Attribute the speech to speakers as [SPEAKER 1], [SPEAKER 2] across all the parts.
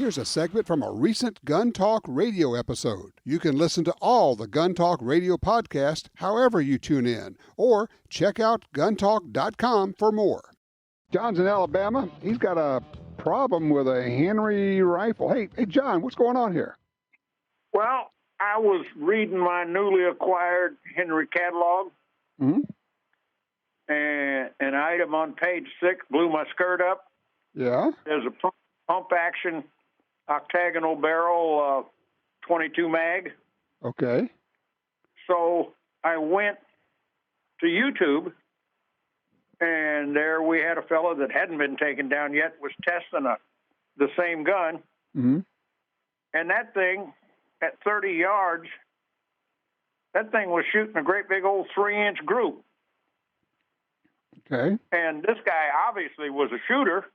[SPEAKER 1] Here's a segment from a recent Gun Talk radio episode. You can listen to all the Gun Talk radio podcasts however you tune in, or check out guntalk.com for more. John's in Alabama. He's got a problem with a Henry rifle. Hey, John, what's going on here?
[SPEAKER 2] Well, I was reading my newly acquired Henry catalog, and an item on page 6 blew my skirt up.
[SPEAKER 1] Yeah?
[SPEAKER 2] There's a pump-action octagonal barrel 22 mag.
[SPEAKER 1] Okay.
[SPEAKER 2] So I went to YouTube, and there we had a fellow that hadn't been taken down yet, was testing the same gun.
[SPEAKER 1] Mm-hmm.
[SPEAKER 2] And that thing, at 30 yards, that thing was shooting a great big old 3-inch group.
[SPEAKER 1] Okay.
[SPEAKER 2] And this guy obviously was a shooter.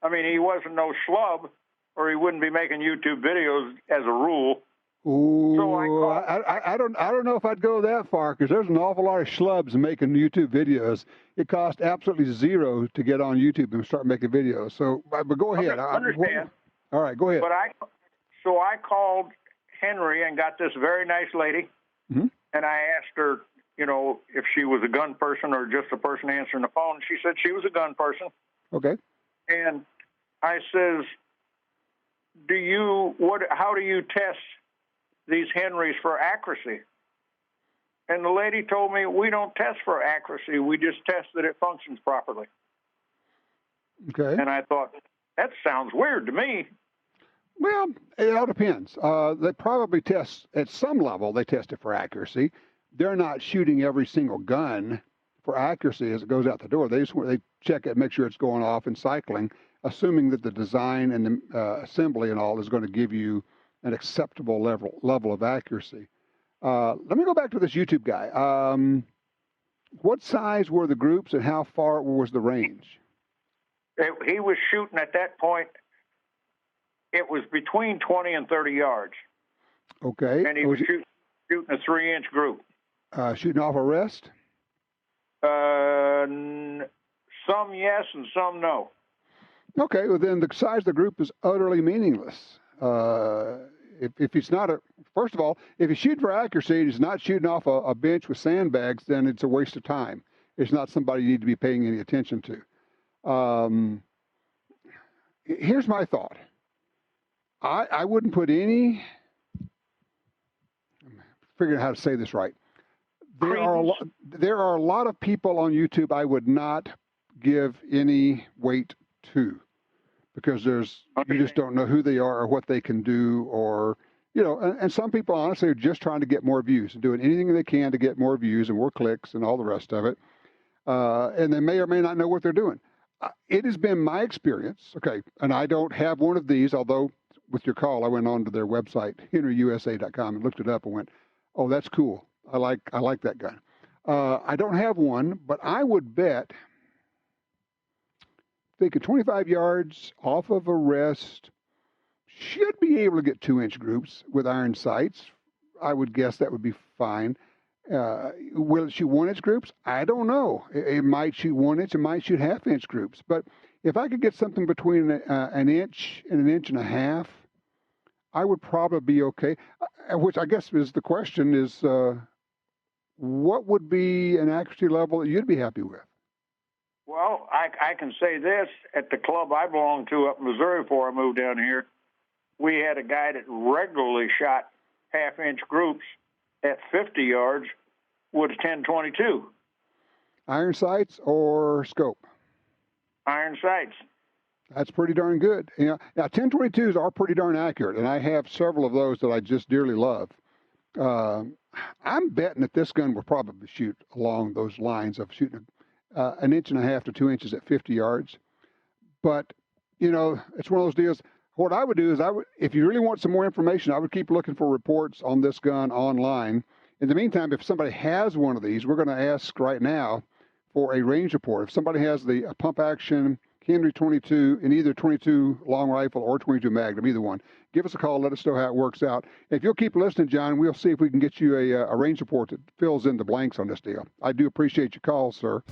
[SPEAKER 2] I mean, he wasn't no schlub, or he wouldn't be making YouTube videos as a rule.
[SPEAKER 1] Ooh,
[SPEAKER 2] So
[SPEAKER 1] I don't know if I'd go that far, because there's an awful lot of schlubs making YouTube videos. It costs absolutely zero to get on YouTube and start making videos. So, but go ahead.
[SPEAKER 2] I understand.
[SPEAKER 1] All right, go ahead.
[SPEAKER 2] But I called Henry and got this very nice lady, and I asked her, you know, if she was a gun person or just a person answering the phone. She said she was a gun person.
[SPEAKER 1] Okay.
[SPEAKER 2] And I says, how do you test these Henrys for accuracy? And the lady told me, we don't test for accuracy. We just test that it functions properly.
[SPEAKER 1] Okay.
[SPEAKER 2] And I thought, that sounds weird to me.
[SPEAKER 1] Well, it all depends. They probably test, at some level, they test it for accuracy. They're not shooting every single gun for accuracy as it goes out the door. They check it, make sure it's going off and cycling, assuming that the design and the assembly and all is going to give you an acceptable level of accuracy. Let me go back to this YouTube guy. What size were the groups and how far was the range?
[SPEAKER 2] He was shooting at that point, it was between 20 and 30 yards.
[SPEAKER 1] Okay.
[SPEAKER 2] And he was shooting a 3-inch group.
[SPEAKER 1] Shooting off a rest?
[SPEAKER 2] Some yes and some no.
[SPEAKER 1] Okay, well then the size of the group is utterly meaningless. If it's not first of all, if he's shooting for accuracy and he's not shooting off a bench with sandbags, then it's a waste of time. It's not somebody you need to be paying any attention to. Here's my thought. I wouldn't put any, I'm figuring out how to say this right. There are a lot of people on YouTube I would not give any weight to, because you just don't know who they are or what they can do, or, you know, and some people honestly are just trying to get more views and doing anything they can to get more views and more clicks and all the rest of it. And they may or may not know what they're doing. It has been my experience, okay, and I don't have one of these, although with your call, I went on to their website, henryusa.com, and looked it up and went, oh, that's cool. I like that gun. I don't have one, but I would bet, thinking 25 yards off of a rest, should be able to get 2-inch groups with iron sights. I would guess that would be fine. Will it shoot 1-inch groups? I don't know. It might shoot 1-inch, it might shoot half-inch groups. But if I could get something between an inch and an inch and a half, I would probably be okay. Which I guess is the question is, what would be an accuracy level that you'd be happy with?
[SPEAKER 2] Well, I can say this. At the club I belonged to up in Missouri before I moved down here, we had a guy that regularly shot half-inch groups at 50 yards with a 10-22.
[SPEAKER 1] Iron sights or scope?
[SPEAKER 2] Iron sights.
[SPEAKER 1] That's pretty darn good. You know, now, 10-22s are pretty darn accurate, and I have several of those that I just dearly love. I'm betting that this gun will probably shoot along those lines of shooting an inch and a half to 2 inches at 50 yards. But, you know, it's one of those deals. What I would do is if you really want some more information, I would keep looking for reports on this gun online. In the meantime, if somebody has one of these, we're going to ask right now for a range report. If somebody has a pump action Henry 22 in either 22 long rifle or 22 Magnum, either one, give us a call. Let us know how it works out. If you'll keep listening, John, we'll see if we can get you a range report that fills in the blanks on this deal. I do appreciate your call, sir.